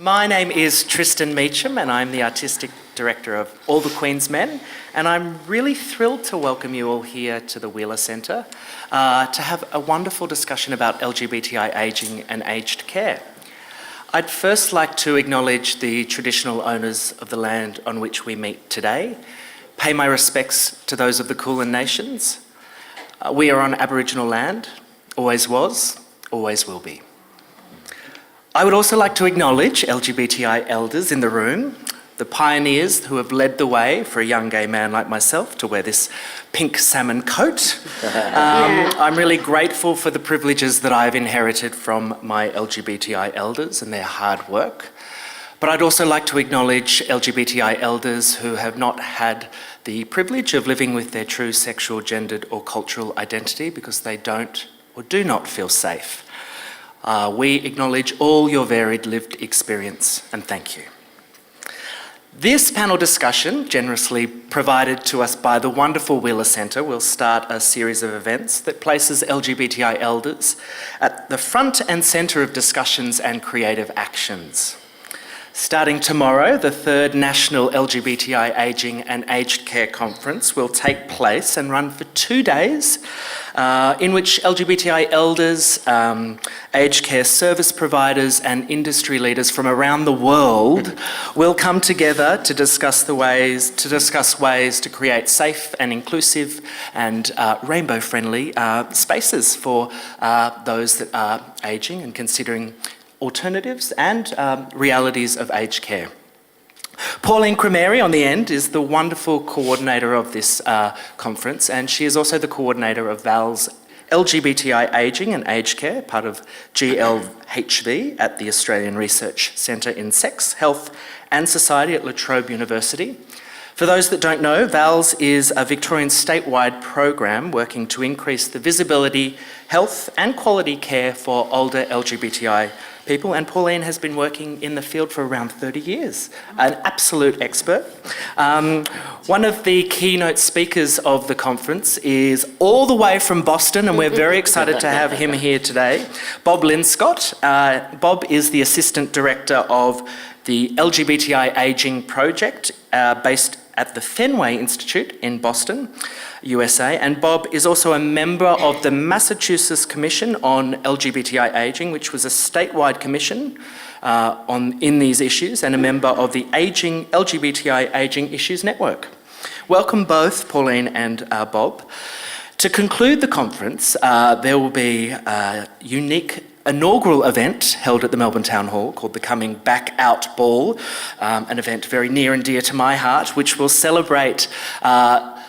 My name is Tristan Meecham and I'm the Artistic Director of All the Queen's Men, and I'm really thrilled to welcome you all here to the Wheeler Centre to have a wonderful discussion about LGBTI ageing and aged care. I'd first like to acknowledge the traditional owners of the land on which we meet today, pay my respects to those of the Kulin Nations. We are on Aboriginal land, always was, always will be. I would also like to acknowledge LGBTI elders in the room, the pioneers who have led the way for a young gay man like myself to wear this pink salmon coat. I'm really grateful for the privileges that I've inherited from my LGBTI elders and their hard work. But I'd also like to acknowledge LGBTI elders who have not had the privilege of living with their true sexual, gendered or cultural identity because they don't or do not feel safe. We acknowledge all your varied lived experience and thank you. This panel discussion, generously provided to us by the wonderful Wheeler Centre, will start a series of events that places LGBTI elders at the front and centre of discussions and creative actions. Starting tomorrow, the third National LGBTI Ageing and Aged Care Conference will take place and run for 2 days, in which LGBTI elders, aged care service providers and industry leaders from around the world will come together to discuss ways to create safe and inclusive and rainbow-friendly spaces for those that are ageing and considering alternatives and realities of aged care. Pauline Crameri on the end is the wonderful coordinator of this conference, and she is also the coordinator of VAL's LGBTI Ageing and Aged Care, part of GLHV at the Australian Research Centre in Sex, Health and Society at La Trobe University. For those that don't know, VALS is a Victorian statewide program working to increase the visibility, health and quality care for older LGBTI people, and Pauline has been working in the field for around 30 years, an absolute expert. One of the keynote speakers of the conference is all the way from Boston, and we're very excited to have him here today, Bob Linscott. Bob is the Assistant Director of the LGBTI Ageing Project based at the Fenway Institute in Boston, USA, and Bob is also a member of the Massachusetts Commission on LGBTI Ageing, which was a statewide commission in these issues, and a member of the LGBTI Ageing Issues Network. Welcome both, Pauline and Bob. To conclude the conference, there will be a unique inaugural event held at the Melbourne Town Hall called the Coming Back Out Ball, an event very near and dear to my heart, which will celebrate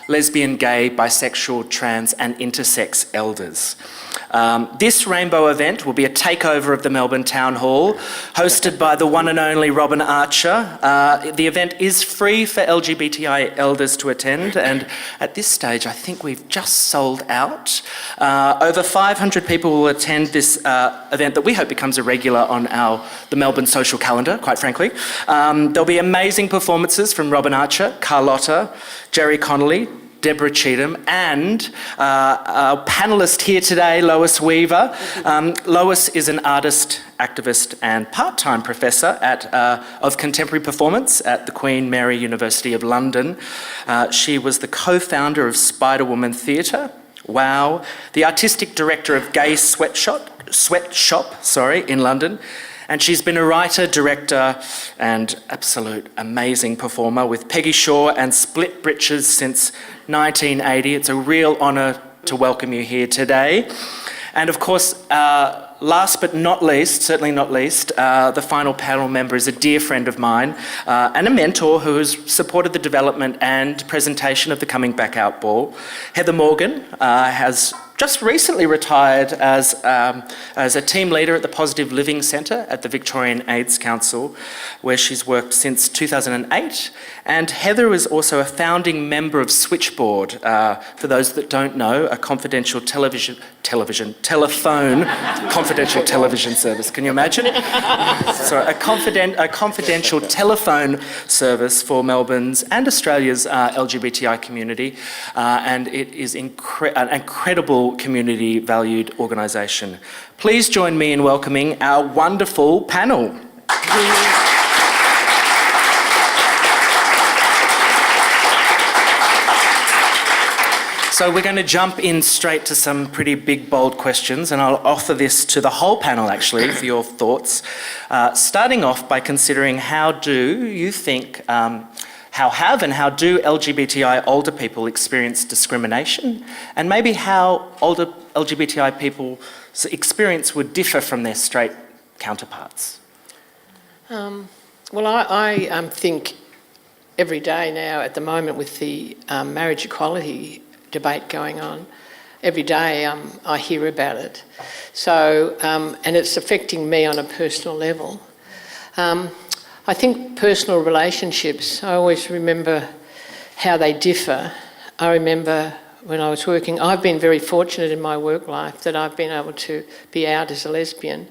lesbian, gay, bisexual, trans and intersex elders. This rainbow event will be a takeover of the Melbourne Town Hall, hosted by the one and only Robin Archer. The event is free for LGBTI elders to attend, and at this stage I think we've just sold out. Over 500 people will attend this event that we hope becomes a regular on the Melbourne social calendar, quite frankly. There'll be amazing performances from Robin Archer, Carlotta, Jerry Connolly, Deborah Cheatham, and our panellist here today, Lois Weaver. Lois is an artist, activist and part-time professor of contemporary performance at the Queen Mary University of London. She was the co-founder of Spider-Woman Theatre, WOW, the artistic director of Gay Sweatshop in London, and she's been a writer, director and absolute amazing performer with Peggy Shaw and Split Britches since 1980. It's a real honour to welcome you here today. And of course, last but not least, certainly not least, the final panel member is a dear friend of mine and a mentor who has supported the development and presentation of the Coming Back Out Ball. Heather Morgan has just recently retired as a team leader at the Positive Living Centre at the Victorian AIDS Council, where she's worked since 2008. And Heather is also a founding member of Switchboard. For those that don't know, a confidential telephone confidential television service. Can you imagine? So a confidential telephone service for Melbourne's and Australia's LGBTI community, and it is an incredible community valued organisation. Please join me in welcoming our wonderful panel. So we're going to jump in straight to some pretty big, bold questions, and I'll offer this to the whole panel, actually, for your thoughts. Starting off by considering how do you think, how do LGBTI older people experience discrimination, and maybe how older LGBTI people's experience would differ from their straight counterparts? Well, I think every day now, at the moment, with the marriage equality debate going on, every day I hear about it. So, and it's affecting me on a personal level. I think personal relationships, I always remember how they differ. I remember when I was working, I've been very fortunate in my work life that I've been able to be out as a lesbian.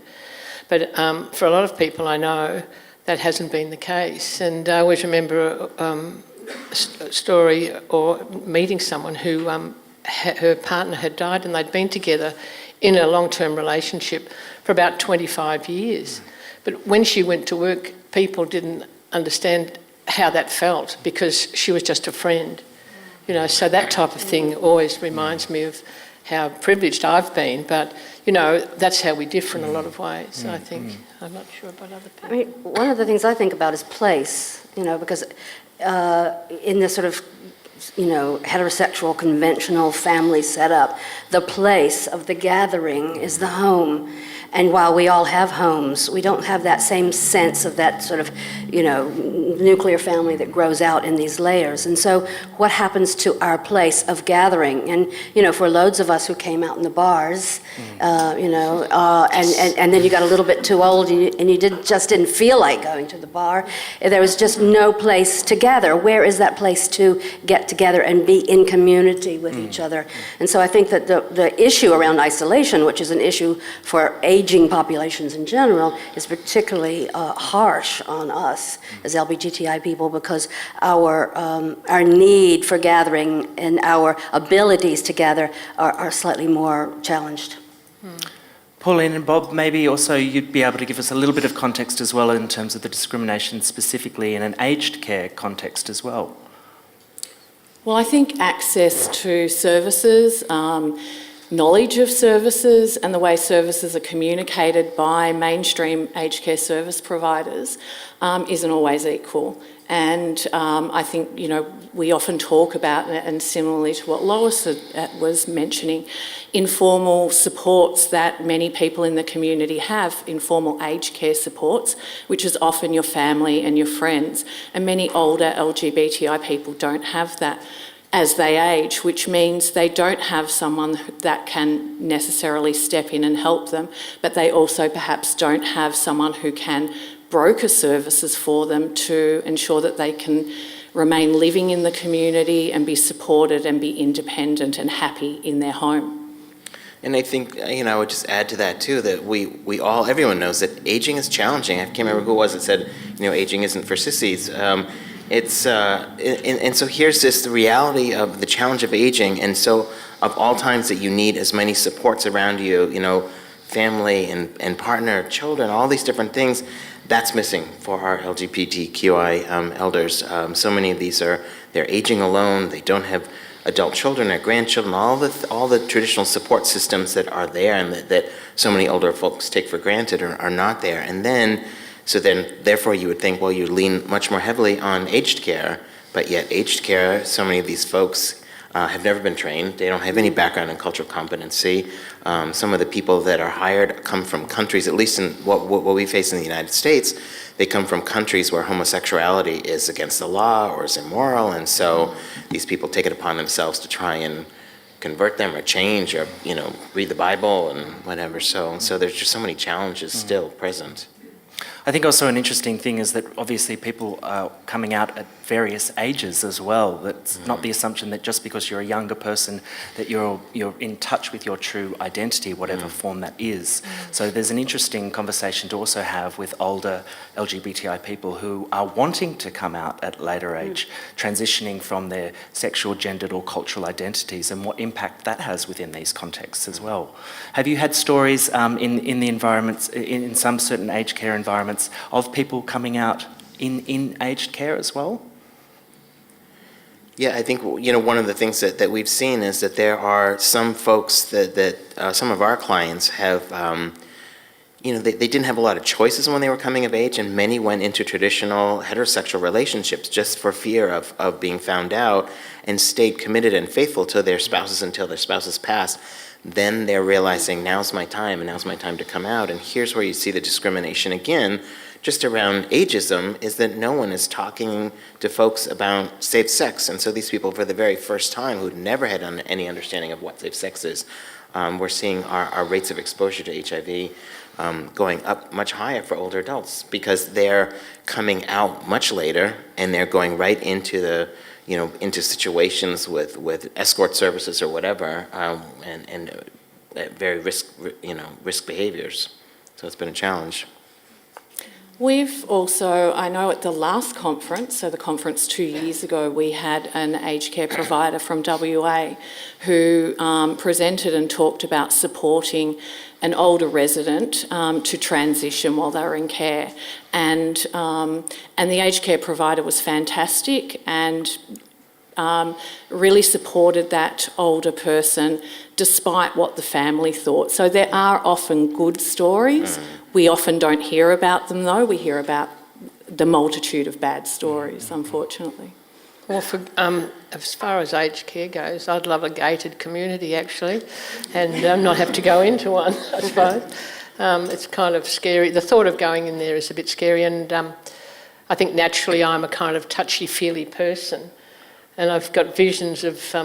But for a lot of people I know, that hasn't been the case. And I always remember a story or meeting someone who her partner had died and they'd been together in a long-term relationship for about 25 years. But when she went to work, people didn't understand how that felt because she was just a friend. You know, so that type of thing always reminds me of how privileged I've been, but you know, that's how we differ in a lot of ways, I think. I'm not sure about other people. I mean, one of the things I think about is place, you know, because in this sort of, you know, heterosexual, conventional family setup, the place of the gathering is the home. And while we all have homes, we don't have that same sense of that sort of, you know, nuclear family that grows out in these layers. And so what happens to our place of gathering? And, you know, for loads of us who came out in the bars, you know, and then you got a little bit too old and you just didn't feel like going to the bar, there was just no place to gather. Where is that place to get together and be in community with each other? And so I think that the issue around isolation, which is an issue for aging populations in general, is particularly harsh on us as LGBTI people because our need for gathering and our abilities to gather are slightly more challenged. Pauline and Bob, maybe also you'd be able to give us a little bit of context as well in terms of the discrimination specifically in an aged care context as well. Well, I think access to services, knowledge of services and the way services are communicated by mainstream aged care service providers isn't always equal. And I think, you know, we often talk about, and similarly to what Lois was mentioning, informal supports that many people in the community have, informal aged care supports, which is often your family and your friends. And many older LGBTI people don't have that as they age, which means they don't have someone that can necessarily step in and help them, but they also perhaps don't have someone who can broker services for them to ensure that they can remain living in the community and be supported and be independent and happy in their home. And I think, you know, I would just add to that too, that everyone knows that aging is challenging. I can't remember who it was that said, you know, aging isn't for sissies. And so here's the reality of the challenge of aging, and so of all times that you need as many supports around you, you know, family and partner, children, all these different things, that's missing for our LGBTQI elders. So many of these they're aging alone, they don't have adult children or grandchildren, all the traditional support systems that are there and that so many older folks take for granted are not there. And then therefore you would think, well, you lean much more heavily on aged care, but yet aged care, so many of these folks have never been trained. They don't have any background in cultural competency. Some of the people that are hired come from countries, at least in what we face in the United States, they come from countries where homosexuality is against the law or is immoral, and so these people take it upon themselves to try and convert them or change or, you know, read the Bible and whatever. So there's just so many challenges still present. I think also an interesting thing is that obviously people are coming out at various ages as well. That's not the assumption that just because you're a younger person that you're in touch with your true identity, whatever form that is. So there's an interesting conversation to also have with older LGBTI people who are wanting to come out at later age, transitioning from their sexual, gendered or cultural identities, and what impact that has within these contexts as well. Have you had stories in the environments, in some certain aged care environments, of people coming out in aged care as well? Yeah, I think, one of the things that we've seen is that there are some folks that some of our clients have, they didn't have a lot of choices when they were coming of age, and many went into traditional heterosexual relationships just for fear of being found out, and stayed committed and faithful to their spouses until their spouses passed. Then they're realizing, now's my time, and now's my time to come out. And here's where you see the discrimination again, just around ageism, is that no one is talking to folks about safe sex. And so these people, for the very first time, who'd never had any understanding of what safe sex is, we're seeing our rates of exposure to HIV going up much higher for older adults, because they're coming out much later, and they're going right into into situations with escort services or whatever, and very risk behaviors. So it's been a challenge. We've also, I know at the last conference, so the conference 2 years ago, we had an aged care provider from WA who presented and talked about supporting an older resident to transition while they were in care. And the aged care provider was fantastic and really supported that older person despite what the family thought. So there are often good stories. We often don't hear about them though. We hear about the multitude of bad stories, unfortunately. Well, as far as aged care goes, I'd love a gated community actually, and not have to go into one, I suppose. It's kind of scary. The thought of going in there is a bit scary, and I think naturally I'm a kind of touchy-feely person, and I've got visions of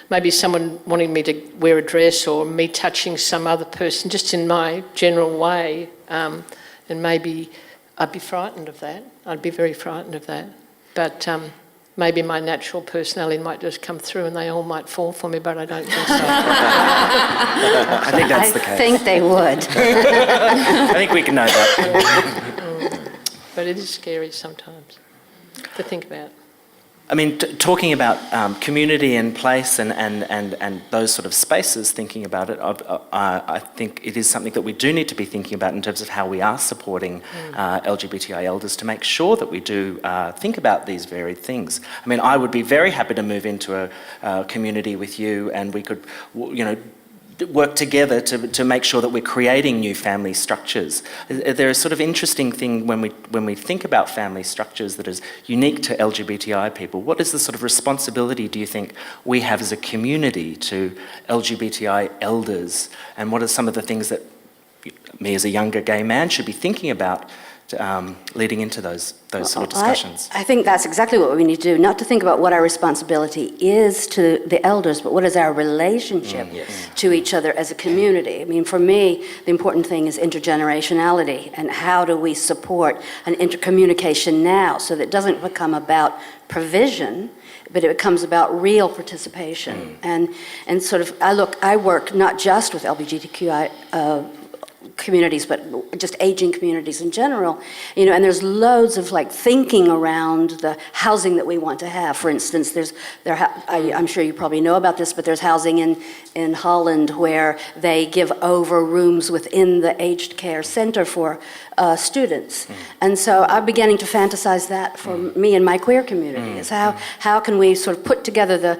maybe someone wanting me to wear a dress, or me touching some other person just in my general way, and maybe I'd be frightened of that. I'd be very frightened of that. But maybe my natural personality might just come through and they all might fall for me, but I don't think so. I think that's the case. I think they would. I think we can know that. But it is scary sometimes to think about. I mean, talking about community and place and those sort of spaces, thinking about it, I think it is something that we do need to be thinking about in terms of how we are supporting LGBTI elders to make sure that we do think about these varied things. I mean, I would be very happy to move into a community with you, and we could, work together to make sure that we're creating new family structures. There's a sort of interesting thing when we think about family structures that is unique to LGBTI people. What is the sort of responsibility, do you think, we have as a community to LGBTI elders, and what are some of the things that me as a younger gay man should be thinking about leading into those sort of discussions? I think that's exactly what we need to do, not to think about what our responsibility is to the elders, but what is our relationship to each other as a community. I mean, for me, the important thing is intergenerationality, and how do we support an intercommunication now so that it doesn't become about provision, but it becomes about real participation. And sort of, I work not just with LGBTQI communities, but just aging communities in general, and there's loads of thinking around the housing that we want to have. For instance, I'm sure you probably know about this, but there's housing in Holland where they give over rooms within the aged care center for students. And so I'm beginning to fantasize that for me and my queer community, is how can we sort of put together the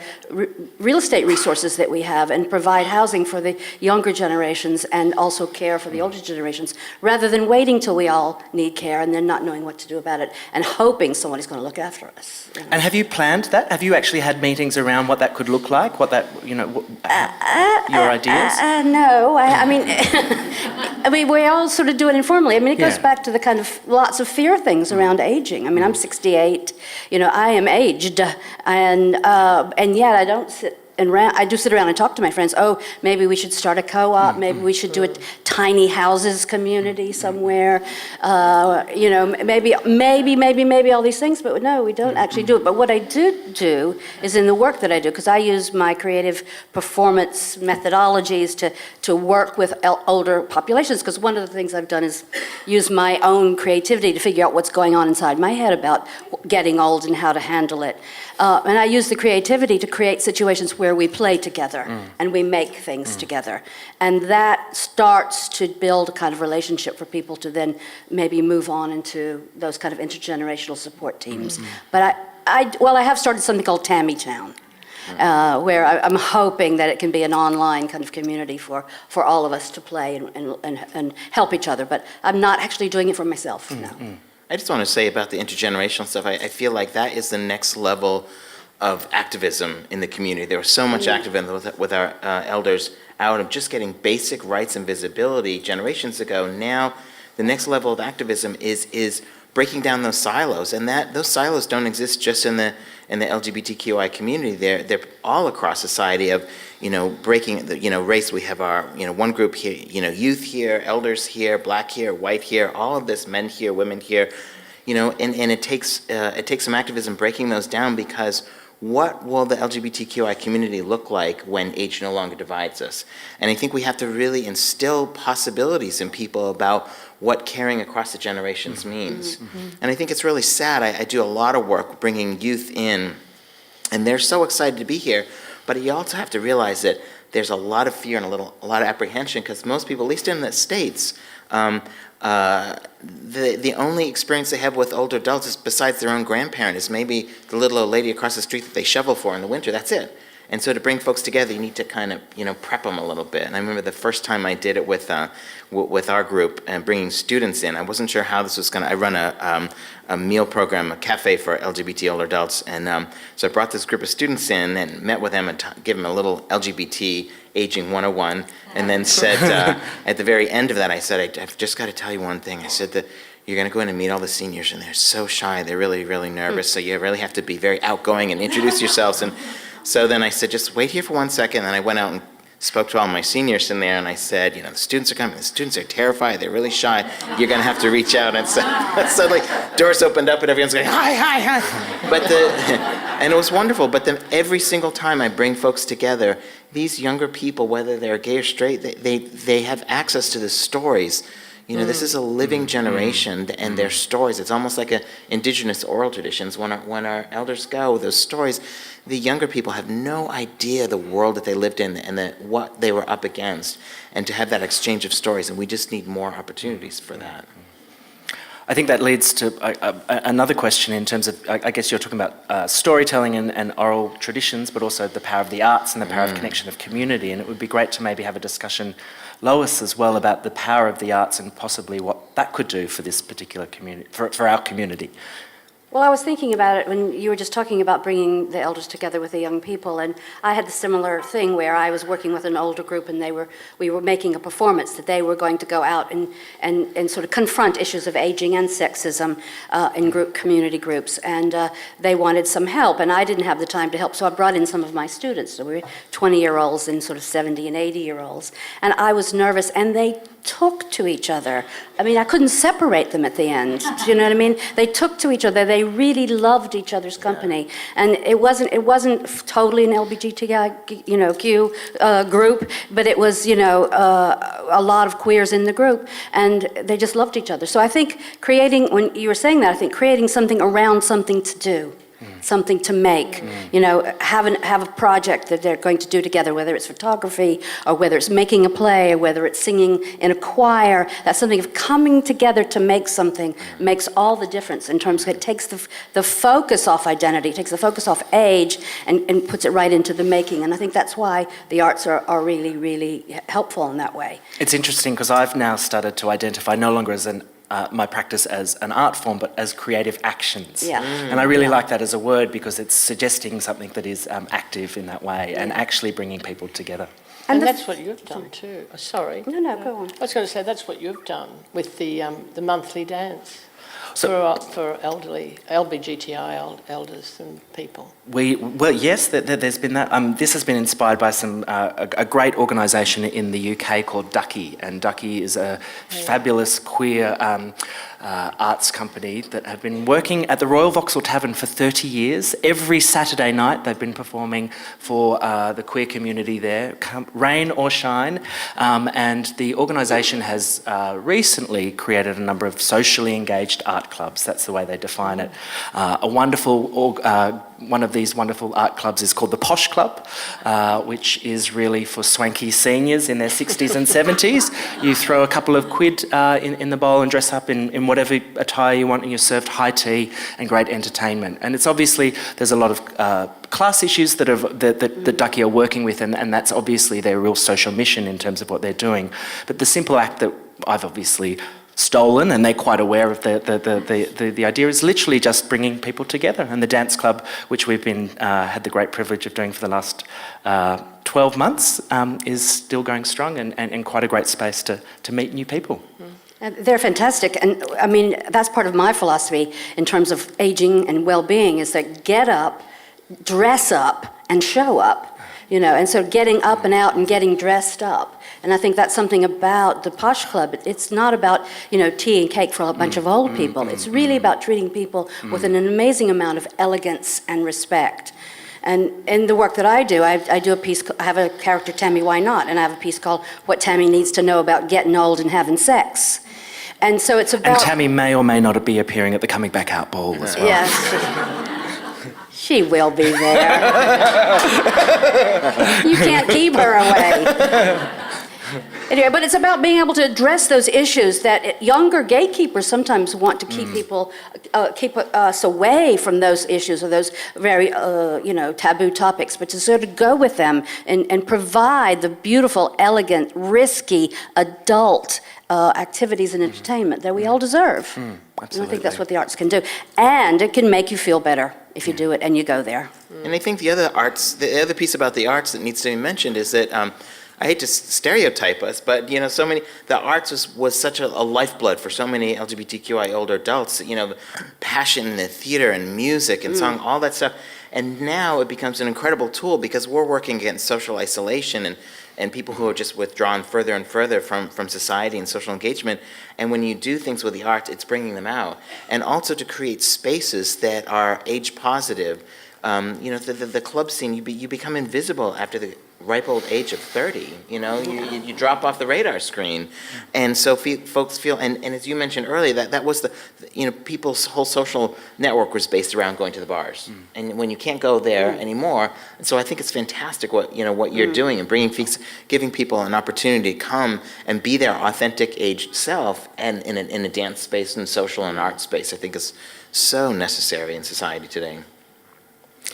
real estate resources that we have and provide housing for the younger generations and also care for the older generations, rather than waiting till we all need care and then not knowing what to do about it and hoping somebody's going to look after us. And have you planned that? Have you actually had meetings around what that could look like? What that, your ideas? No, I mean, we all sort of do it informally. I mean, it goes back to the kind of lots of fear things around aging. I mean, I'm 68, I am aged, and yet I don't sit I do sit around and talk to my friends. Oh, maybe we should start a co-op. Maybe we should do a tiny houses community somewhere. Maybe all these things. But no, we don't actually do it. But what I do is in the work that I do, because I use my creative performance methodologies to work with older populations. Because one of the things I've done is use my own creativity to figure out what's going on inside my head about getting old and how to handle it. And I use the creativity to create situations where we play together and we make things together. And that starts to build a kind of relationship for people to then maybe move on into those kind of intergenerational support teams. But I have started something called Tammy Town, where I'm hoping that it can be an online kind of community for all of us to play and help each other. But I'm not actually doing it for myself, no. I just want to say about the intergenerational stuff, I feel like that is the next level of activism in the community. There was so much activism with our elders out of just getting basic rights and visibility generations ago. Now, the next level of activism is breaking down those silos, and those silos don't exist just in the LGBTQI community. They're all across society of, breaking the, race. We have our, one group here, youth here, elders here, black here, white here, all of this, men here, women here, and it takes some activism breaking those down, because what will the LGBTQI community look like when age no longer divides us? And I think we have to really instill possibilities in people about what caring across the generations means. And I think it's really sad. I do a lot of work bringing youth in, and they're so excited to be here, but you also have to realize that there's a lot of fear and a lot of apprehension, because most people, at least in the States, the only experience they have with older adults is, besides their own grandparent, is maybe the little old lady across the street that they shovel for in the winter. That's it. And so to bring folks together, you need to kind of, prep them a little bit. And I remember the first time I did it with our group and bringing students in, I wasn't sure how this was I run a meal program, a cafe for LGBT older adults. And so I brought this group of students in and met with them and gave them a little LGBT aging 101. And then said, at the very end of that, I said, I've just got to tell you one thing. I said that you're going to go in and meet all the seniors, and they're so shy. They're really, really nervous. So you really have to be very outgoing and introduce yourselves. And so then I said, just wait here for 1 second. And I went out and spoke to all my seniors in there, and I said, the students are coming. The students are terrified. They're really shy. You're going to have to reach out. And so suddenly doors opened up, and everyone's going, hi, hi, hi. And it was wonderful. But then every single time I bring folks together, these younger people, whether they're gay or straight, they have access to the stories. This is a living generation, and their stories. It's almost like indigenous oral traditions. When our elders go, those stories, the younger people have no idea the world that they lived in and what they were up against, and to have that exchange of stories. And we just need more opportunities for that. I think that leads to another question in terms of, I guess you're talking about storytelling and oral traditions, but also the power of the arts and the power of connection of community. And it would be great to maybe have a discussion, Lois, as well, about the power of the arts and possibly what that could do for this particular community, for our community. Well, I was thinking about it when you were just talking about bringing the elders together with the young people, and I had the similar thing where I was working with an older group, and we were making a performance that they were going to go out and sort of confront issues of aging and sexism in community groups, and they wanted some help, and I didn't have the time to help, so I brought in some of my students. So we were 20-year-olds and sort of 70 and 80-year-olds, and I was nervous, and they took to each other. I mean, I couldn't separate them at the end. Do you know what I mean? They took to each other. They really loved each other's company, and it wasn't totally an LGBTI, group, but it was, a lot of queers in the group, and they just loved each other. So I think when you were saying that, I think creating something around something to do. Something to make, have a project that they're going to do together, whether it's photography or whether it's making a play or whether it's singing in a choir. That's something of coming together to make something makes all the difference in terms of it takes the focus off identity, takes the focus off age and puts it right into the making. And I think that's why the arts are really, really helpful in that way. It's interesting because I've now started to identify no longer as my practice as an art form, but as creative actions. Yeah. And I really like that as a word because it's suggesting something that is active in that way and actually bringing people together. And that's what you've done too. Sorry. No, go on. I was going to say that's what you've done with the monthly dance for elderly, LGBTI elders and people. Yes, there's been that. This has been inspired by a great organisation in the UK called Ducky, and Ducky is a fabulous queer arts company that have been working at the Royal Vauxhall Tavern for 30 years. Every Saturday night they've been performing for the queer community there, rain or shine, and the organisation has recently created a number of socially engaged engaged art clubs. That's the way they define it. One of these wonderful art clubs is called the Posh Club, which is really for swanky seniors in their 60s and 70s. You throw a couple of quid in the bowl and dress up in whatever attire you want, and you're served high tea and great entertainment. And it's obviously, there's a lot of class issues that Ducky are working with, and that's obviously their real social mission in terms of what they're doing. But the simple act that I've obviously stolen, and they're quite aware of the idea, is literally just bringing people together. And the dance club, which we've been had the great privilege of doing for the last 12 months, is still going strong and quite a great space to meet new people. They're fantastic, and I mean, that's part of my philosophy in terms of aging and well-being, is that get up, dress up, and show up, you know, and so getting up and out and getting dressed up. And I think that's something about the Posh Club. It's not about, you know, tea and cake for a bunch of old people. It's really about treating people with an amazing amount of elegance and respect. And in the work that I do a piece, I have a character, Tammy Why Not, and I have a piece called What Tammy Needs to Know About Getting Old and Having Sex. And so it's about... And Tammy may or may not be appearing at the Coming Back Out ball as well. Yes. She will be there. You can't keep her away. Anyway, but it's about being able to address those issues that younger gatekeepers sometimes want to keep people, keep us away from those issues or those very, taboo topics, but to sort of go with them and provide the beautiful, elegant, risky, adult activities and entertainment that we all deserve. And I think that's what the arts can do. And it can make you feel better if you do it and you go there. And I think the other piece about the arts that needs to be mentioned is that I hate to stereotype us, but the arts was such a lifeblood for so many LGBTQI older adults. The passion in the theater and music and song, all that stuff. And now it becomes an incredible tool because we're working against social isolation and people who are just withdrawn further and further from society and social engagement. And when you do things with the arts, it's bringing them out. And also to create spaces that are age positive. The club scene, you become invisible after the ripe old age of 30. You drop off the radar screen. And so folks feel, and as you mentioned earlier, that was people's whole social network was based around going to the bars. And when you can't go there anymore, and so I think it's fantastic what you're doing and giving people an opportunity to come and be their authentic aged self, and in a dance space and social and art space, I think is so necessary in society today.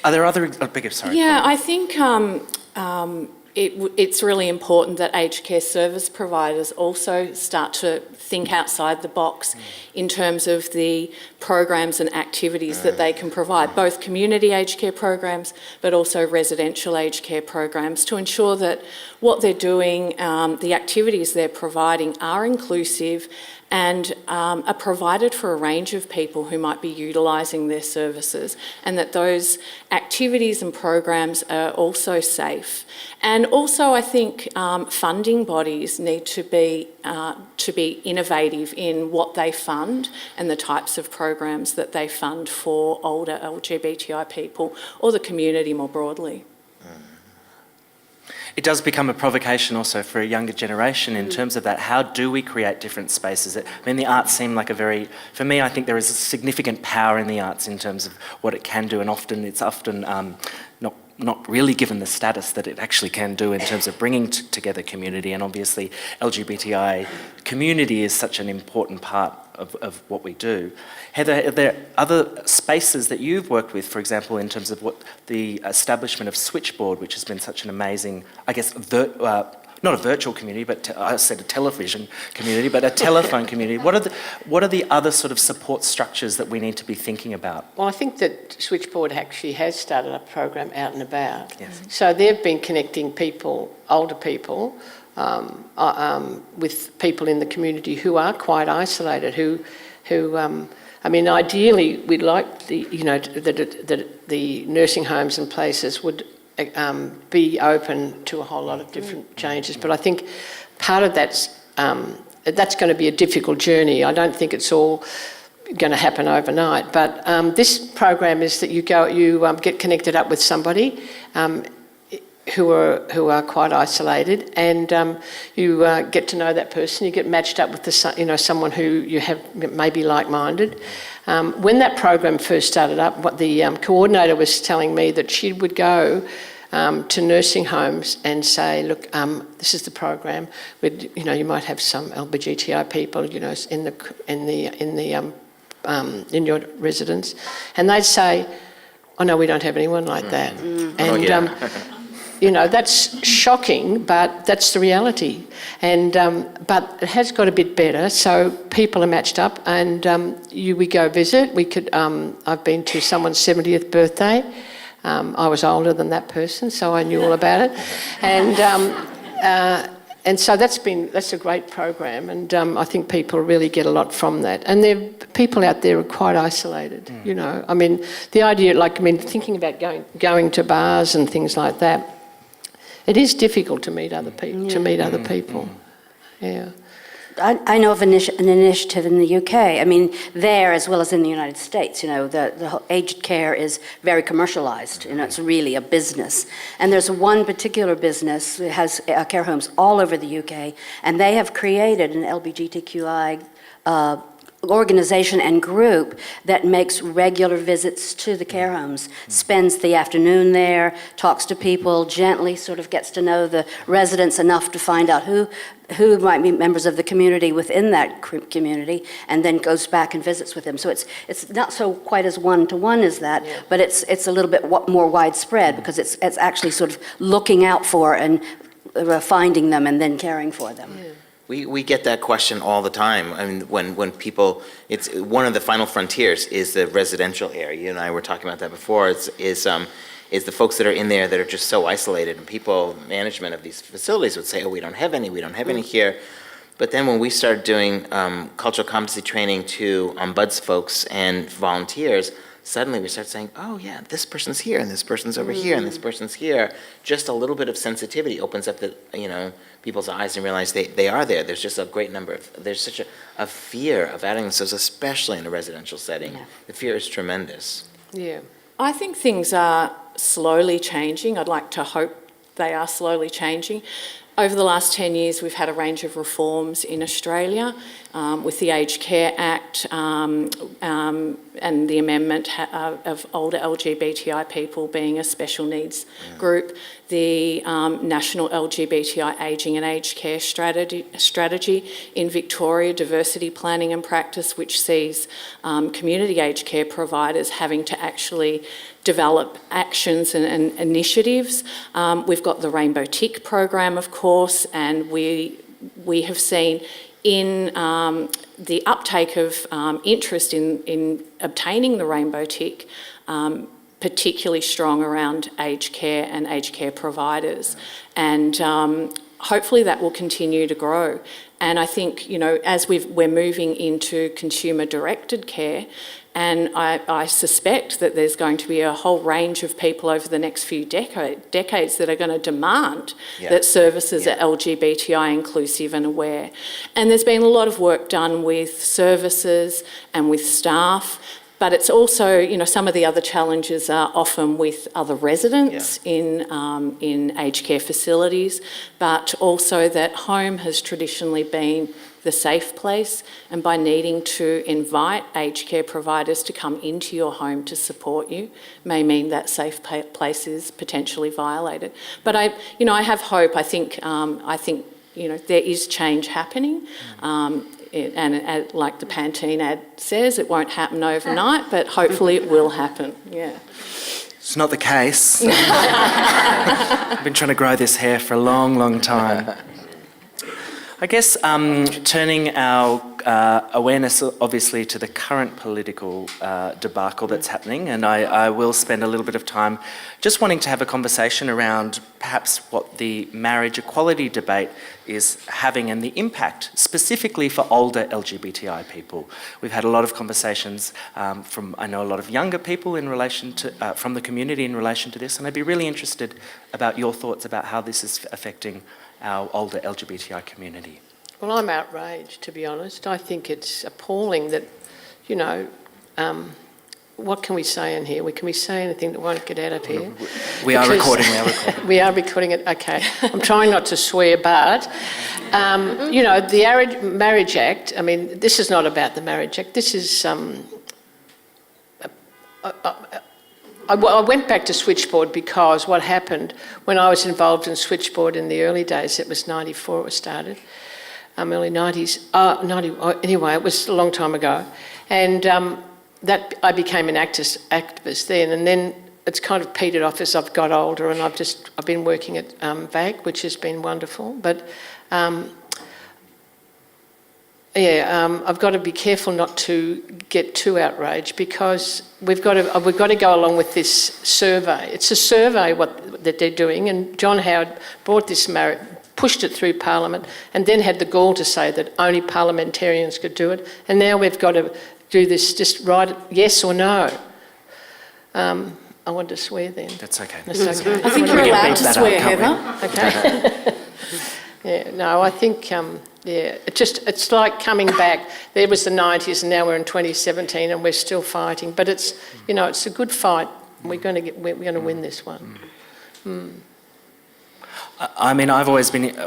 Are there other... sorry. Yeah, I think it's really important that aged care service providers also start to think outside the box in terms of the programs and activities that they can provide, both community aged care programs but also residential aged care programs, to ensure that what they're doing, the activities they're providing are inclusive and are provided for a range of people who might be utilising their services, and that those activities and programs are also safe. And also I think funding bodies need to be innovative in what they fund and the types of programs that they fund for older LGBTI people or the community more broadly. It does become a provocation also for a younger generation in terms of that. How do we create different spaces? The arts seem like for me, I think there is a significant power in the arts in terms of what it can do, and it's often not really given the status that it actually can do in terms of bringing together community. And obviously LGBTI community is such an important part of what we do. Heather, are there other spaces that you've worked with, for example, in terms of what the establishment of Switchboard, which has been such an amazing, I guess, not a virtual community, but I said a television community, but a telephone community. What are the other sort of support structures that we need to be thinking about? Well, I think that Switchboard actually has started a program Out and About. Yes. So they've been connecting people, older people, with people in the community who are quite isolated, who ideally we'd like the nursing homes and places would be open to a whole lot of different changes. But I think part of that's going to be a difficult journey. I don't think it's all going to happen overnight. But this program is that you get connected up with somebody who are quite isolated, and you get to know that person. You get matched up with someone who you have maybe like-minded. When that program first started up, what the coordinator was telling me that she would go to nursing homes and say, look, this is the program. You might have some LGBTI people, in your residence, and they'd say, "Oh no, we don't have anyone like that." And that's shocking, but that's the reality. And but it has got a bit better. So people are matched up, and we go visit. I've been to someone's 70th birthday. I was older than that person, so I knew all about it. And so that's a great program, and I think people really get a lot from that. And people out there are quite isolated, I mean, the idea, thinking about going to bars and things like that, it is difficult to meet other people. Yeah. I know of an initiative in the UK. I mean, there as well as in the United States, the whole aged care is very commercialised. It's really a business. And there's one particular business that has care homes all over the UK, and they have created an LGBTQI organisation and group that makes regular visits to the care homes, spends the afternoon there, talks to people, gently sort of gets to know the residents enough to find out who might be members of the community within that community, and then goes back and visits with them. So it's not so quite as one-to-one as that, but it's a little bit more widespread, because it's actually sort of looking out for and finding them and then caring for them. Yeah. We get that question all the time. I mean, when people, it's one of the final frontiers is the residential area. You and I were talking about that before. Is the folks that are in there that are just so isolated, and management of these facilities would say, oh, we don't have any here. But then when we started doing cultural competency training to ombuds folks and volunteers, suddenly we start saying, oh yeah, this person's here, and this person's over here, and this person's here. Just a little bit of sensitivity opens up people's eyes and realize they are there. There's just a great number there's such a fear of adding themselves, especially in a residential setting. Yeah. The fear is tremendous. Yeah. I think things are slowly changing. I'd like to hope they are slowly changing. Over the last 10 years, we've had a range of reforms in Australia with the Aged Care Act and the amendment of older LGBTI people being a special needs group, the National LGBTI Ageing and Aged Care strategy in Victoria, diversity planning and practice, which sees community aged care providers having to actually develop actions and initiatives. We've got the Rainbow Tick program, of course, and we have seen in the uptake of interest in obtaining the Rainbow Tick, particularly strong around aged care and aged care providers. And hopefully that will continue to grow. And I think, as we're moving into consumer-directed care, and I suspect that there's going to be a whole range of people over the next few decades that are going to demand that services are LGBTI inclusive and aware. And there's been a lot of work done with services and with staff, but it's also, some of the other challenges are often with other residents in aged care facilities, but also that home has traditionally been the safe place, and by needing to invite aged care providers to come into your home to support you may mean that safe place is potentially violated. But I have hope. I think there is change happening, and like the Pantene ad says, it won't happen overnight, but hopefully it will happen. Yeah. It's not the case. I've been trying to grow this hair for a long, long time. I guess turning our awareness obviously to the current political debacle that's happening, and I will spend a little bit of time just wanting to have a conversation around perhaps what the marriage equality debate is having and the impact specifically for older LGBTI people. We've had a lot of conversations I know a lot of younger people in relation to, from the community in relation to this, and I'd be really interested about your thoughts about how this is affecting our older LGBTI community. Well, I'm outraged, to be honest. I think it's appalling that, what can we say in here? Can we say anything that won't get out of here? We are Because- recording, we are recording. We are recording it, okay. I'm trying not to swear, but, the Marriage Act, I mean, this is not about the Marriage Act. This is, I went back to Switchboard because what happened when I was involved in Switchboard in the early days, it was 94 it was started, early 90s, anyway, it was a long time ago. And that I became an activist then, and then it's kind of petered off as I've got older, and I've been working at VAG, which has been wonderful. But I've got to be careful not to get too outraged because we've got to go along with this survey. It's a survey that they're doing, and John Howard brought this pushed it through Parliament, and then had the gall to say that only parliamentarians could do it. And now we've got to do this, just write it, yes or no. I want to swear then. That's okay. That's okay. I think you're allowed to swear, Heather. Okay. Yeah, no, I think, it's like coming back. There was the 90s and now we're in 2017 and we're still fighting. But it's, it's a good fight. We're going to win this one. I mean,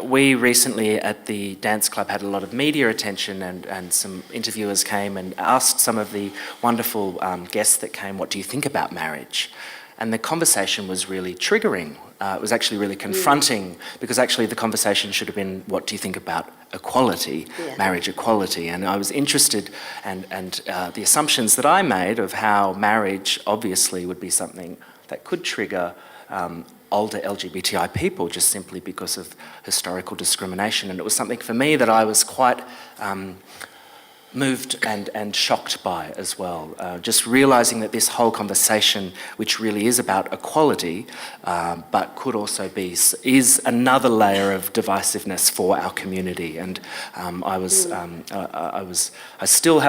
we recently at the dance club had a lot of media attention, and some interviewers came and asked some of the wonderful guests that came, what do you think about marriage? And the conversation was really triggering. It was actually really confronting, because actually the conversation should have been, what do you think about equality, marriage equality? And I was interested, and the assumptions that I made of how marriage obviously would be something that could trigger older LGBTI people just simply because of historical discrimination. And it was something for me that I was quite moved and shocked by as well. Just realising that this whole conversation, which really is about equality, but could also is another layer of divisiveness for our community. And I still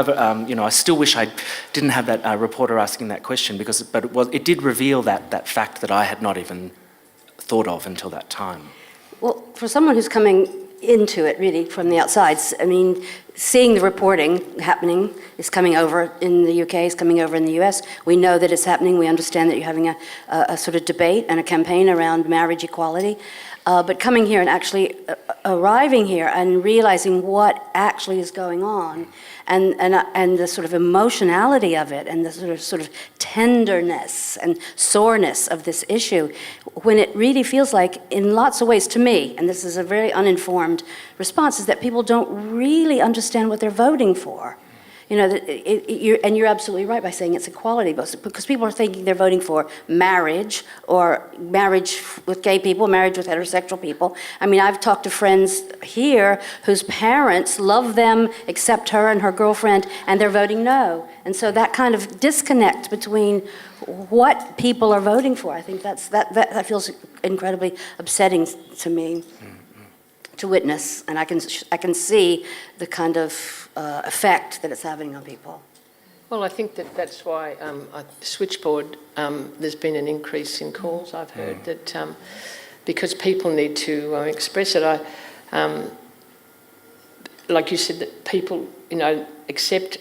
wish I didn't have that reporter asking that question, but it did reveal that fact that I had not even thought of until that time. Well, for someone who's coming into it really from the outside, I mean, seeing the reporting happening is coming over in the UK, is coming over in the US. We know that it's happening. We understand that you're having a sort of debate and a campaign around marriage equality. But coming here and actually arriving here and realizing what actually is going on, and the sort of emotionality of it, and the sort of tenderness and soreness of this issue, when it really feels like, in lots of ways to me, and this is a very uninformed response, is that people don't really understand what they're voting for. And you're absolutely right by saying it's equality, because people are thinking they're voting for marriage, or marriage with gay people, marriage with heterosexual people. I mean, I've talked to friends here whose parents love them, accept her and her girlfriend, and they're voting no. And so that kind of disconnect between what people are voting for, I think that feels incredibly upsetting to me to witness, and I can see the kind of effect that it's having on people. Well, I think that's why Switchboard, there's been an increase in calls, I've heard, that because people need to express it. Like you said, that people, accept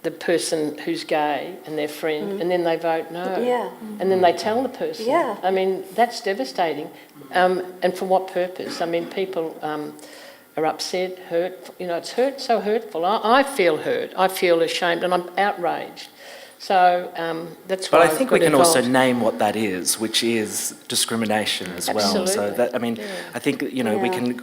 the person who's gay and their friend, and then they vote no. Yeah. And then they tell the person. Yeah. I mean, that's devastating. And for what purpose? I mean, people are upset, hurt. It's so hurtful. I feel hurt. I feel ashamed, and I'm outraged. So that's why. But I think we can also involved. name what that is, which is discrimination as well. Absolutely. So I think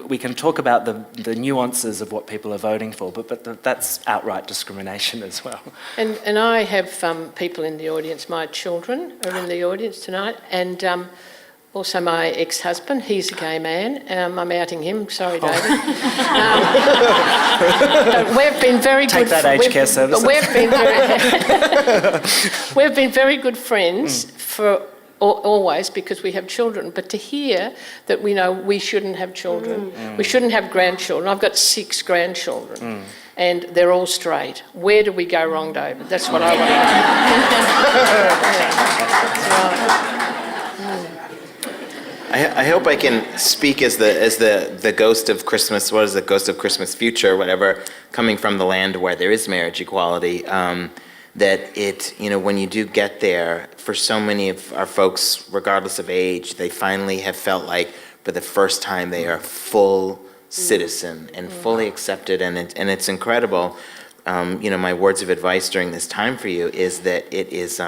we can talk about the nuances of what people are voting for, but that's outright discrimination as well. And I have people in the audience. My children are in the audience tonight, and also my ex-husband. He's a gay man. I'm outing him. Sorry, David. We've been very Take good. that aged care services. We've been very good friends for always, because we have children. But to hear that we shouldn't have children, we shouldn't have grandchildren. I've got 6 grandchildren. And they're all straight. Where do we go wrong, David? That's what I want to know. I hope I can speak as the ghost of Christmas. What is the ghost of Christmas future, whatever, coming from the land where there is marriage equality. that it, when you do get there, for so many of our folks, regardless of age, they finally have felt like for the first time they are full citizen and fully accepted, and it's incredible. My words of advice during this time for you is that it is,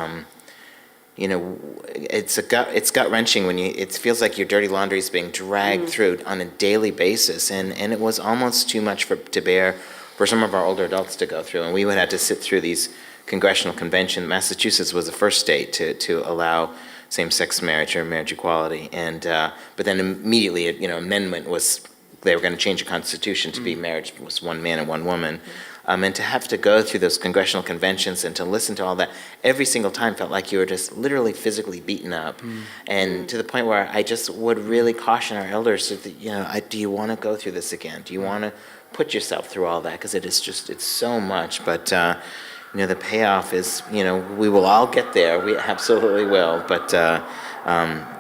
it's gut-wrenching when it feels like your dirty laundry is being dragged through on a daily basis, and it was almost too much to bear for some of our older adults to go through, and we would have to sit through these congressional conventions. Massachusetts was the first state to allow same-sex marriage or marriage equality, and but then immediately, amendment was, they were going to change the Constitution to be marriage was one man and one woman. And to have to go through those congressional conventions and to listen to all that every single time felt like you were just literally physically beaten up. And to the point where I just would really caution our elders that, do you want to go through this again? Do you want to put yourself through all that? Because it's so much. But, the payoff is, we will all get there. We absolutely will. But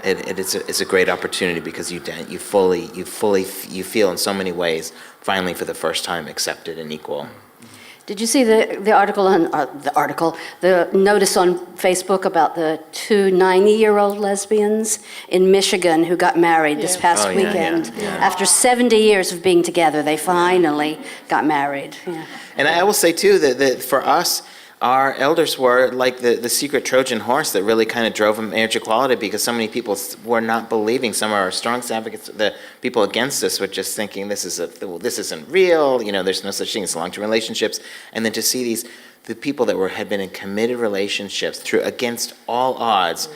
it's a great opportunity because you feel in so many ways finally for the first time accepted and equal. Did you see the article the notice on Facebook about the two 90-year-old lesbians in Michigan who got married this past weekend? After 70 years of being together, they finally got married. Yeah. And I will say, too, that for us, our elders were like the secret Trojan horse that really kind of drove marriage equality, because so many people were not believing. Some of our strongest advocates, the people against us, were just thinking this isn't real. There's no such thing as long-term relationships. And then to see the people that had been in committed relationships against all odds,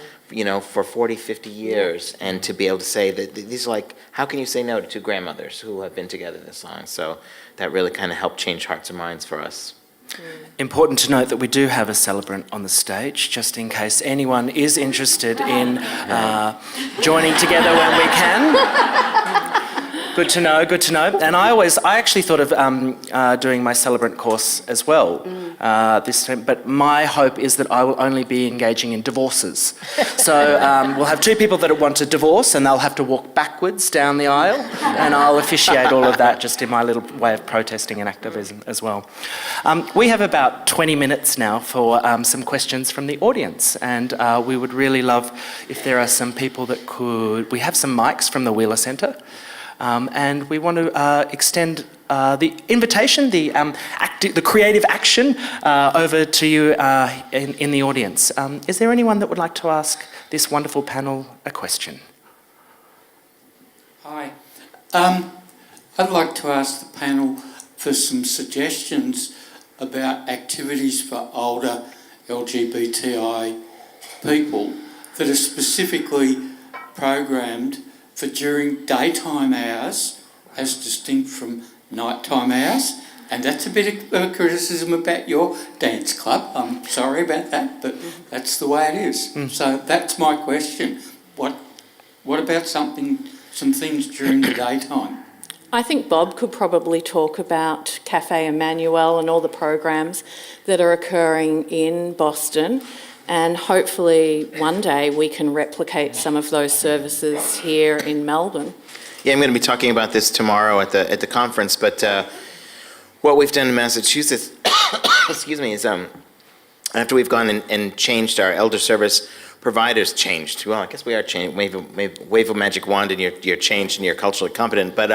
for 40, 50 years, and to be able to say that these are like, how can you say no to two grandmothers who have been together this long? So that really kind of helped change hearts and minds for us. Important to note that we do have a celebrant on the stage, just in case anyone is interested in joining together when we can. Good to know, good to know. And I actually thought of doing my celebrant course as well this time, but my hope is that I will only be engaging in divorces. So we'll have two people that want to divorce, and they'll have to walk backwards down the aisle, and I'll officiate all of that just in my little way of protesting and activism as well. We have about 20 minutes now for some questions from the audience, and we would really love if there are some people that could... We have some mics from the Wheeler Centre. And we want to extend the invitation, the creative action over to you in the audience. Is there anyone that would like to ask this wonderful panel a question? Hi. I'd like to ask the panel for some suggestions about activities for older LGBTI people that are specifically programmed for during daytime hours as distinct from nighttime hours. And that's a bit of criticism about your dance club. I'm sorry about that, but that's the way it is. So that's my question. What about some things during the daytime? I think Bob could probably talk about Cafe Emmanuel and all the programs that are occurring in Boston. And hopefully one day we can replicate some of those services here in Melbourne. Yeah, I'm going to be talking about this tomorrow at the conference, but what we've done in Massachusetts, excuse me, is after we've gone and changed our elder service providers changed. Well, I guess we are changed. Wave a magic wand and you're changed and you're culturally competent. But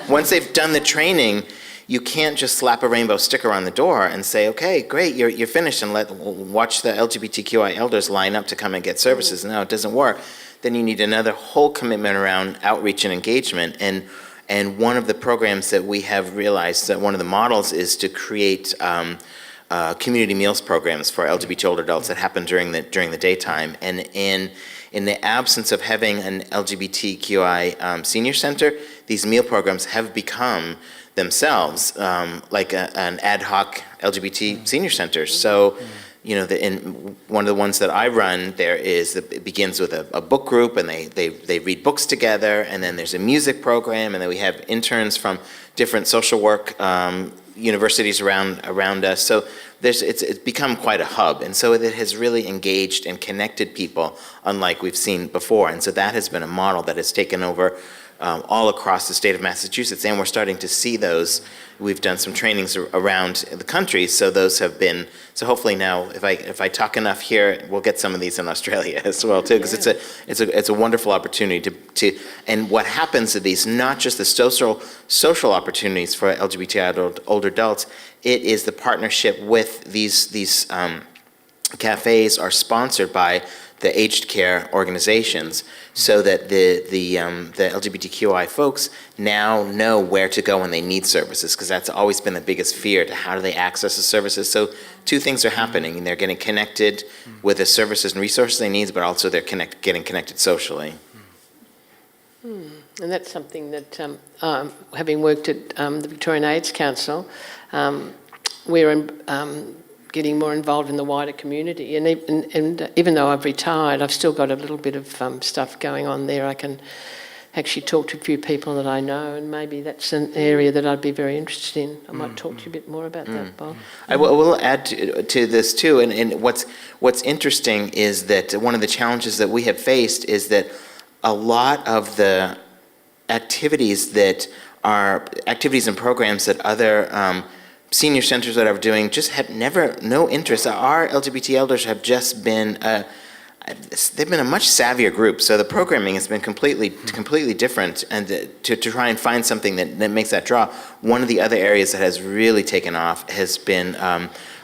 once they've done the training, you can't just slap a rainbow sticker on the door and say, okay, great, you're finished, and watch the LGBTQI elders line up to come and get services. No, it doesn't work. Then you need another whole commitment around outreach and engagement. And one of the programs that we have realized, that one of the models is to create community meals programs for LGBT older adults that happen during the daytime. And in the absence of having an LGBTQI senior center, these meal programs have become themselves like an ad hoc LGBT senior center. So, in one of the ones that I run, it begins with a book group, and they read books together, and then there's a music program, and then we have interns from different social work universities around us. So it's become quite a hub, and so it has really engaged and connected people unlike we've seen before. And so that has been a model that has taken over all across the state of Massachusetts, and we're starting to see those. We've done some trainings around the country, so those have been, so hopefully now, if I talk enough here, we'll get some of these in Australia as well too, because it's a wonderful opportunity to, and what happens to these, not just the social opportunities for LGBTI older adults, it is the partnership with these cafes are sponsored by the aged care organizations, so that the LGBTQI folks now know where to go when they need services, because that's always been the biggest fear, to how do they access the services. So two things are happening, and they're getting connected with the services and resources they need, but also they're getting connected socially. And that's something that, having worked at the Victorian AIDS Council, we're getting more involved in the wider community. And even though I've retired, I've still got a little bit of stuff going on there. I can actually talk to a few people that I know, and maybe that's an area that I'd be very interested in. I might talk to you a bit more about that, Bob. I will add to this too, and what's interesting is that one of the challenges that we have faced is that a lot of the activities and programs that other senior centers that are doing just have no interest. Our LGBT elders have just been, they've been a much savvier group. So the programming has been completely different, and to try and find something that makes that draw. One of the other areas that has really taken off has been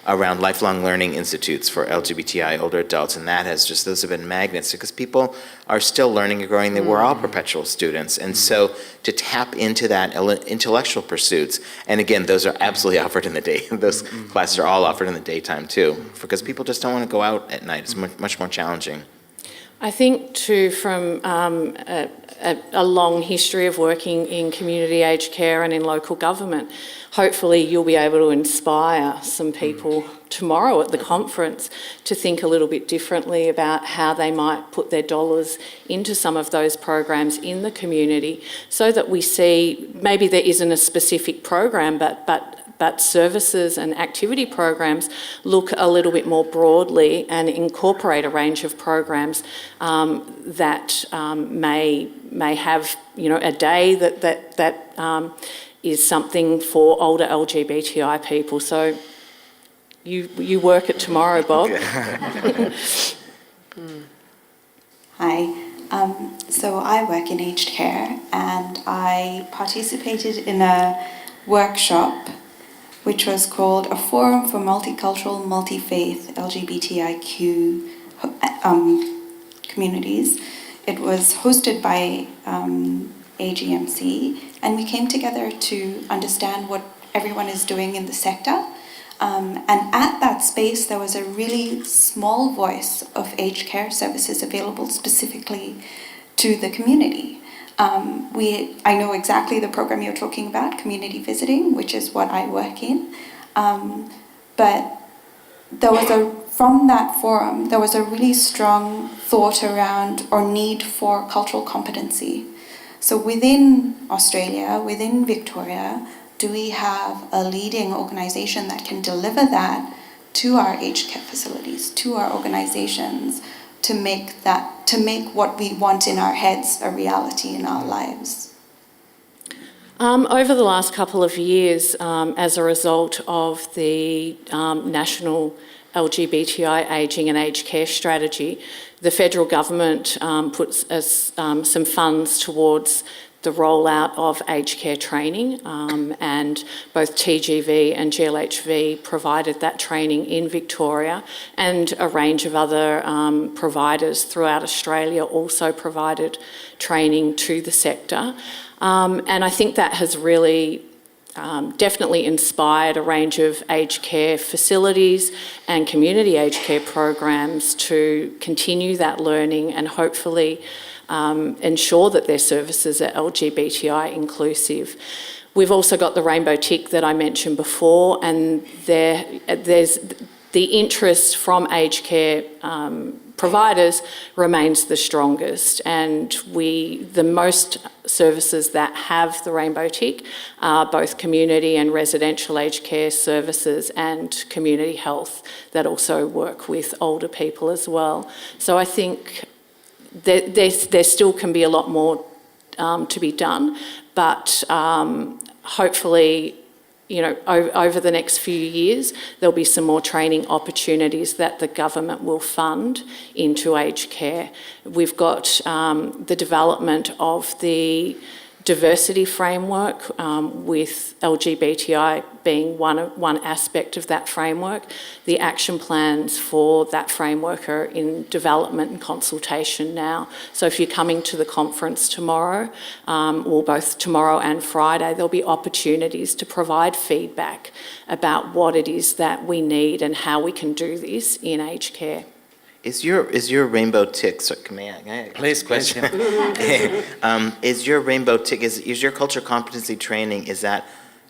around lifelong learning institutes for LGBTI older adults, and those have been magnets, because people are still learning and growing. We're all perpetual students, and so to tap into that intellectual pursuits, and again, those are absolutely offered in the day. Those classes are all offered in the daytime too, because people just don't want to go out at night. It's much more challenging. I think too, from a long history of working in community aged care and in local government, hopefully you'll be able to inspire some people tomorrow at the conference to think a little bit differently about how they might put their dollars into some of those programs in the community, so that we see, maybe there isn't a specific program, but services and activity programs look a little bit more broadly and incorporate a range of programs that may have, a day that is something for older LGBTI people. So you work it tomorrow, Bob. Hi. So I work in aged care, and I participated in a workshop which was called A Forum for Multicultural, Multi-Faith LGBTIQ Communities. It was hosted by AGMC, and we came together to understand what everyone is doing in the sector. And at that space, there was a really small voice of aged care services available specifically to the community. I know exactly the program you're talking about, community visiting, which is what I work in. But from that forum, there was a really strong thought around or need for cultural competency. So within Australia, within Victoria, do we have a leading organisation that can deliver that to our aged care facilities, to our organisations, to make what we want in our heads a reality in our lives? Over the last couple of years, as a result of the National LGBTI Ageing and Aged Care Strategy, the federal government puts some funds towards the rollout of aged care training, and both TGV and GLHV provided that training in Victoria, and a range of other providers throughout Australia also provided training to the sector. And I think that has really definitely inspired a range of aged care facilities and community aged care programs to continue that learning and hopefully ensure that their services are LGBTI inclusive. We've also got the rainbow tick that I mentioned before, and there's the interest from aged care providers remains the strongest, and the most services that have the rainbow tick are both community and residential aged care services and community health that also work with older people as well. So I think there still can be a lot more to be done, but hopefully, over the next few years, there'll be some more training opportunities that the government will fund into aged care. We've got the development of the diversity framework, with LGBTI being one aspect of that framework. The action plans for that framework are in development and consultation now. So if you're coming to the conference tomorrow, or both tomorrow and Friday, there'll be opportunities to provide feedback about what it is that we need and how we can do this in aged care. Is your rainbow tick? So, may I Please, question? Is your rainbow tick? Is your cultural competency training? Is that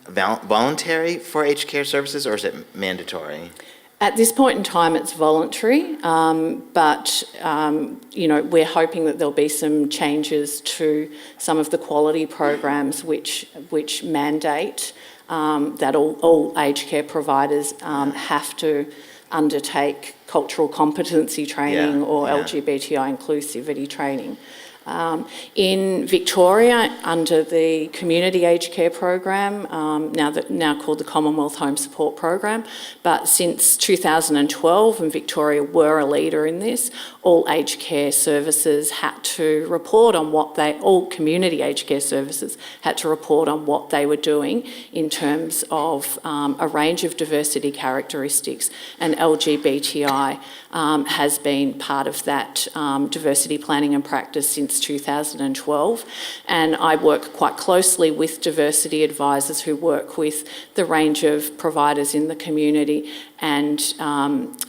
voluntary for aged care services, or is it mandatory? At this point in time, it's voluntary, but we're hoping that there'll be some changes to some of the quality programs which mandate that all aged care providers have to undertake cultural competency training or LGBTI inclusivity training. In Victoria, under the Community Aged Care Program, now called the Commonwealth Home Support Program, but since 2012, and Victoria were a leader in this, all aged care services had to report on all community aged care services had to report on what they were doing in terms of a range of diversity characteristics, and LGBTI has been part of that diversity planning and practice since 2012, and I work quite closely with diversity advisors who work with the range of providers in the community, and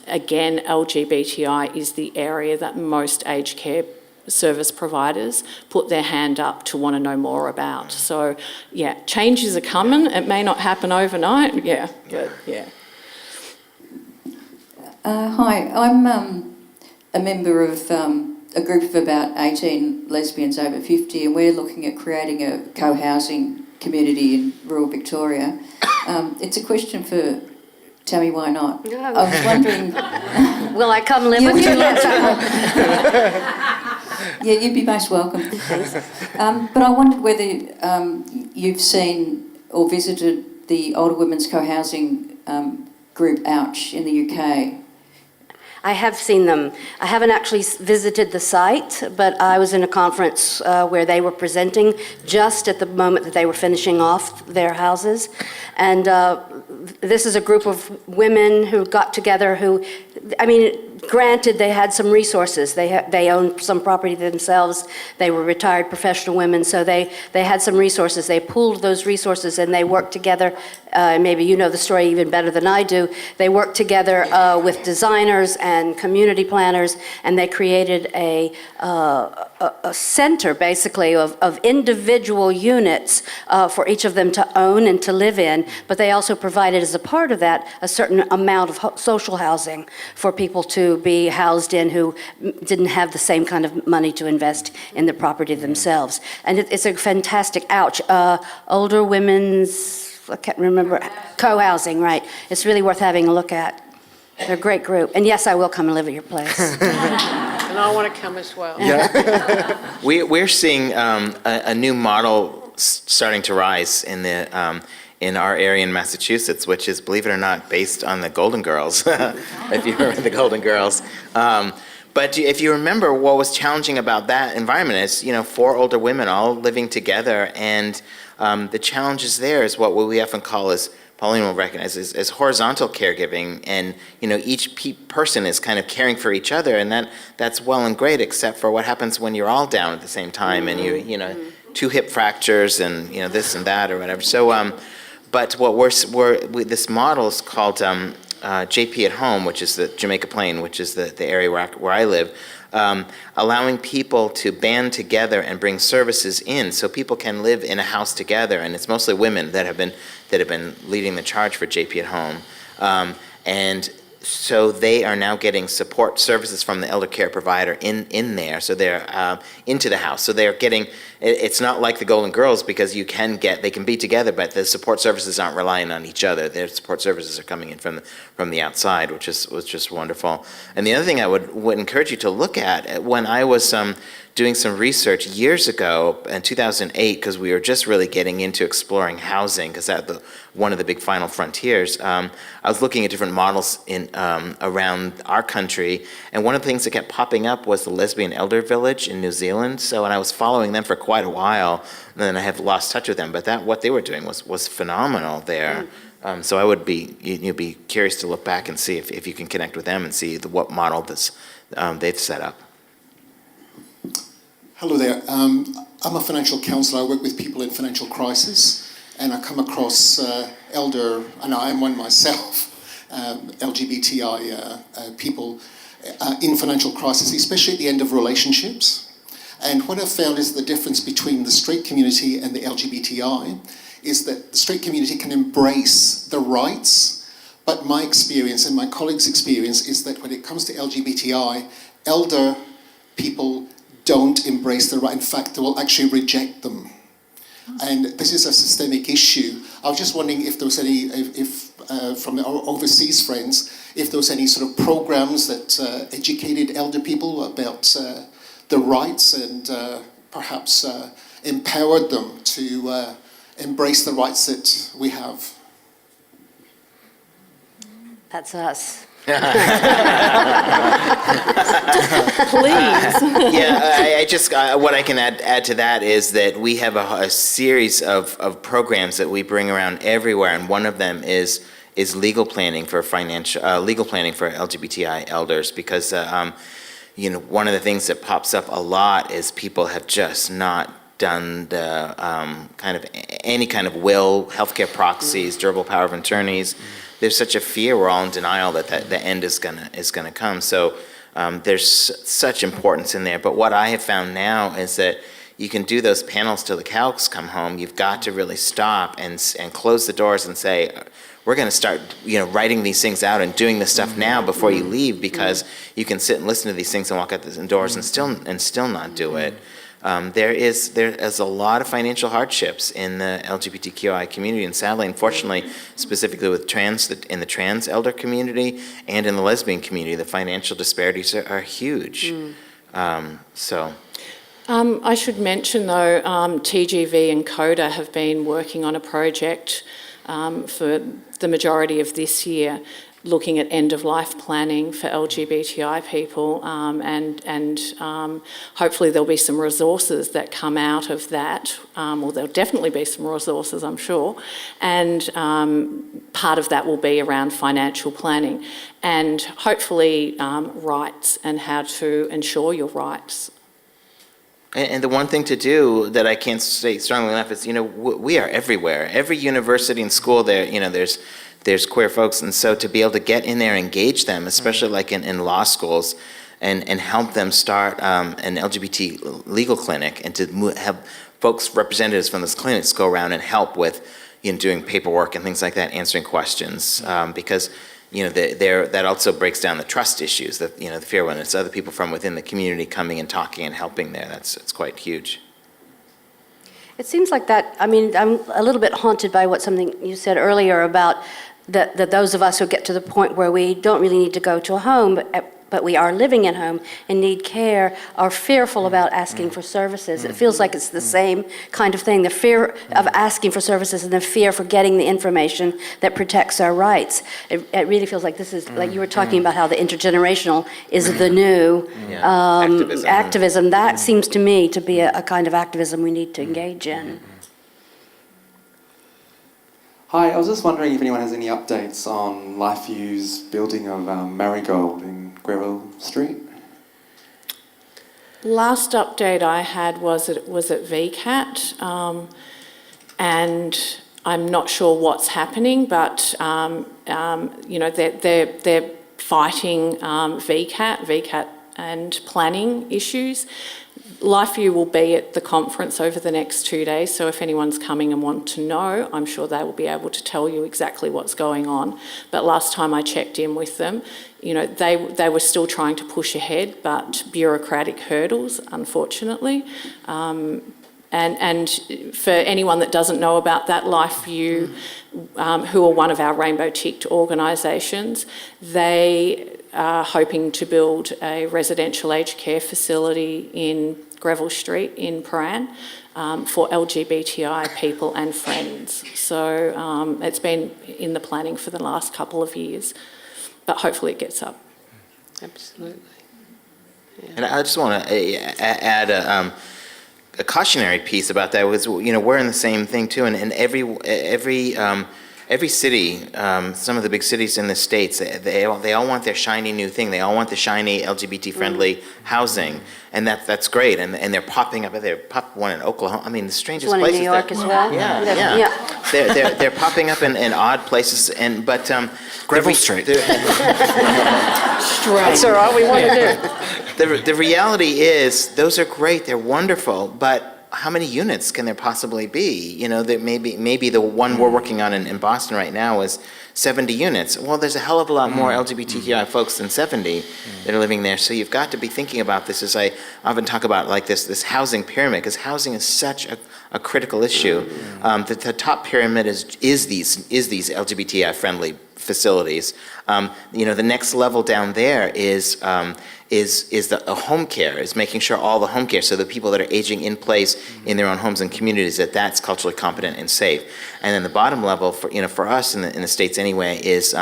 again, LGBTI is the area that most aged care service providers put their hand up to want to know more about. So yeah, changes are coming. It may not happen overnight, but yeah. Hi, I'm a member of a group of about 18 lesbians over 50, and we're looking at creating a co-housing community in rural Victoria. It's a question for Tammy, why not? No. I was wondering... Will I come live with you? Yeah, you'd be most welcome. But I wondered whether you've seen or visited the Older Women's Co-housing group, Ouch, in the UK. I have seen them. I haven't actually visited the site, but I was in a conference where they were presenting just at the moment that they were finishing off their houses. And this is a group of women who got together who, granted, they had some resources. They owned some property themselves. They were retired professional women, so they had some resources. They pooled those resources and they worked together. Maybe you know the story even better than I do. They worked together with designers and community planners, and they created a center, basically, of individual units for each of them to own and to live in, but they also provided, as a part of that, a certain amount of social housing for people to be housed in who didn't have the same kind of money to invest in the property themselves. And it's a fantastic, older women's, I can't remember, co-housing, right. It's really worth having a look at. They're a great group. And yes, I will come and live at your place. And I want to come as well. Yeah. We're seeing a new model starting to rise in our area in Massachusetts, which is, believe it or not, based on the Golden Girls, if you remember the Golden Girls. But if you remember, what was challenging about that environment is, 4 older women all living together, and the challenges there is what we often call, as Pauline will recognize, is horizontal caregiving, and each person is kind of caring for each other, and that's well and great, except for what happens when you're all down at the same time, and you 2 hip fractures, and this and that or whatever. So, but what this model is called JP at Home, which is the Jamaica Plain, which is the area where I live, allowing people to band together and bring services in, so people can live in a house together, and it's mostly women that have been leading the charge for JP at Home, and so they are now getting support services from the elder care provider in there, so they're into the house. So they're getting, it's not like the Golden Girls, because they can be together, but the support services aren't relying on each other. Their support services are coming in from the outside, which was just wonderful. And the other thing I would encourage you to look at, when I was doing some research years ago in 2008, because we were just really getting into exploring housing, because one of the big final frontiers. I was looking at different models in around our country, and one of the things that kept popping up was the Lesbian Elder Village in New Zealand. So, and I was following them for quite a while, and then I have lost touch with them. But what they were doing was phenomenal there. So I would you'd be curious to look back and see if you can connect with them and see what model they've set up. Hello there. I'm a financial counsellor. I work with people in financial crisis, and I come across elder, and I am one myself, LGBTI people in financial crisis, especially at the end of relationships. And what I've found is the difference between the straight community and the LGBTI is that the straight community can embrace the rights, but my experience and my colleagues' experience is that when it comes to LGBTI, elder people don't embrace the right. In fact, they will actually reject them. And this is a systemic issue. I was just wondering if there was any, from our overseas friends, if there was any sort of programs that educated elder people about the rights and perhaps empowered them to embrace the rights that we have. That's us. Please. What I can add to that is that we have a series of programs that we bring around everywhere, and one of them is legal planning for LGBTI elders, because one of the things that pops up a lot is people have just not done the any kind of will, healthcare proxies, durable power of attorneys. There's such a fear, we're all in denial that the end is gonna come. So there's such importance in there. But what I have found now is that you can do those panels till the cows come home. You've got to really stop and close the doors and say, we're going to start, writing these things out and doing this stuff now before you leave, because you can sit and listen to these things and walk out the doors and still not do it. There is a lot of financial hardships in the LGBTQI community, and sadly, unfortunately, specifically with in the trans elder community and in the lesbian community, the financial disparities are huge. I should mention, though, TGV and CODA have been working on a project for the majority of this year, looking at end-of-life planning for LGBTI people, and hopefully there'll be some resources that come out of that. Well, there'll definitely be some resources, I'm sure, and part of that will be around financial planning and hopefully rights and how to ensure your rights. And the one thing to do that I can't say strongly enough is, we are everywhere. Every university and school there, there's queer folks, and so to be able to get in there and engage them, especially like in law schools, and help them start an LGBT legal clinic, and to have folks, representatives from those clinics, go around and help with doing paperwork and things like that, answering questions, because that also breaks down the trust issues, that the fear when it's other people from within the community coming and talking and helping there. It's quite huge. It seems like that, I'm a little bit haunted by something you said earlier about that those of us who get to the point where we don't really need to go to a home, but we are living at home and need care, are fearful about asking for services. It feels like it's the same kind of thing, the fear of asking for services and the fear for getting the information that protects our rights. It really feels like this is, like you were talking about how the intergenerational is the new activism. That seems to me to be a kind of activism we need to engage in. Hi, I was just wondering if anyone has any updates on LifeView's building of Marigold in Greville Street. Last update I had was at VCAT, and I'm not sure what's happening, but they're fighting VCAT and planning issues. LifeView will be at the conference over the next 2 days, so if anyone's coming and want to know, I'm sure they will be able to tell you exactly what's going on. But last time I checked in with them, they were still trying to push ahead, but bureaucratic hurdles, unfortunately. And for anyone that doesn't know about that, LifeView, who are one of our rainbow ticked organisations, they are hoping to build a residential aged care facility in Greville Street in Prahran for LGBTI people and friends. So it's been in the planning for the last couple of years, but hopefully it gets up. Absolutely. And I just want to add a cautionary piece about that. Was, you know, we're in the same thing too, and every city, some of the big cities in the States, they all want their shiny new thing. They all want the shiny LGBT-friendly housing, and that's great. And they're popping up. They popped one in Oklahoma. I mean, the strangest One places. in New York as well? Yeah. They're popping up in odd places, but Greville Street. That's all right, we want to do. The reality is, those are great. They're wonderful, but how many units can there possibly be? You know, that maybe the one we're working on in Boston right now is 70 units. Well, there's a hell of a lot more LGBTQI folks than 70 that are living there. So you've got to be thinking about this, as I often talk about, like this housing pyramid, because housing is such a critical issue. The top pyramid is these LGBTI friendly facilities. You know, the next level down there is the home care, is making sure all the home care, so the people that are aging in place in their own homes and communities, that's culturally competent and safe. And then the bottom level for us in the States anyway is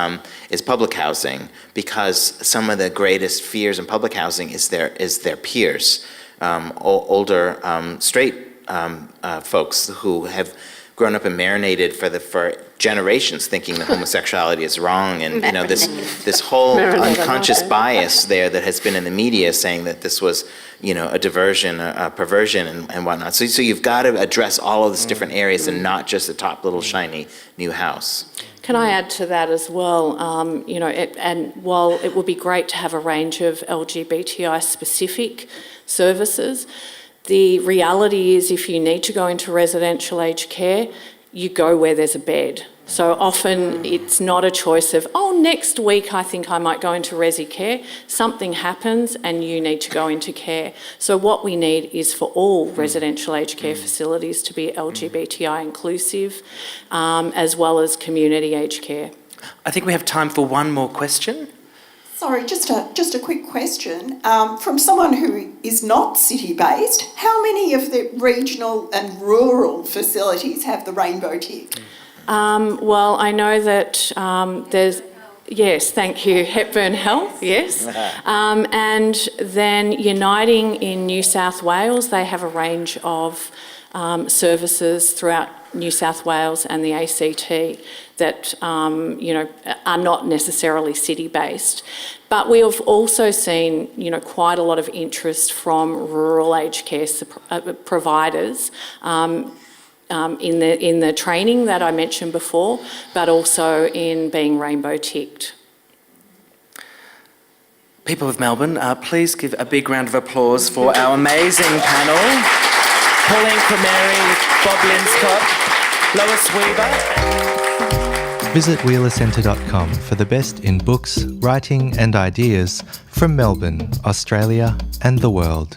public housing, because some of the greatest fears in public housing is their peers, older straight folks who have grown up and marinated for generations thinking that homosexuality is wrong, and you know, this whole unconscious bias there that has been in the media saying that this was, you know, a diversion, a perversion, and whatnot. So you've got to address all of these different areas and not just the top little shiny new house. Can I add to that as well? You know, and while it would be great to have a range of LGBTI specific services, the reality is, if you need to go into residential aged care, you go where there's a bed. So often it's not a choice of, next week I think I might go into resi care. Something happens and you need to go into care. So what we need is for all residential aged care facilities to be LGBTI inclusive, as well as community aged care. I think we have time for one more question. Sorry, just a quick question. From someone who is not city-based, how many of the regional and rural facilities have the rainbow tick? Well, I know that there's... Yes, thank you. Hepburn Health, yes. And then Uniting in New South Wales, they have a range of services throughout New South Wales and the ACT that you know, are not necessarily city-based. But we have also seen, you know, quite a lot of interest from rural aged care providers in the training that I mentioned before, but also in being rainbow ticked. People of Melbourne, please give a big round of applause for our amazing panel. Pauline Crameri, Bob Linscott, Lois Weaver. Visit wheelercentre.com for the best in books, writing and ideas from Melbourne, Australia and the world.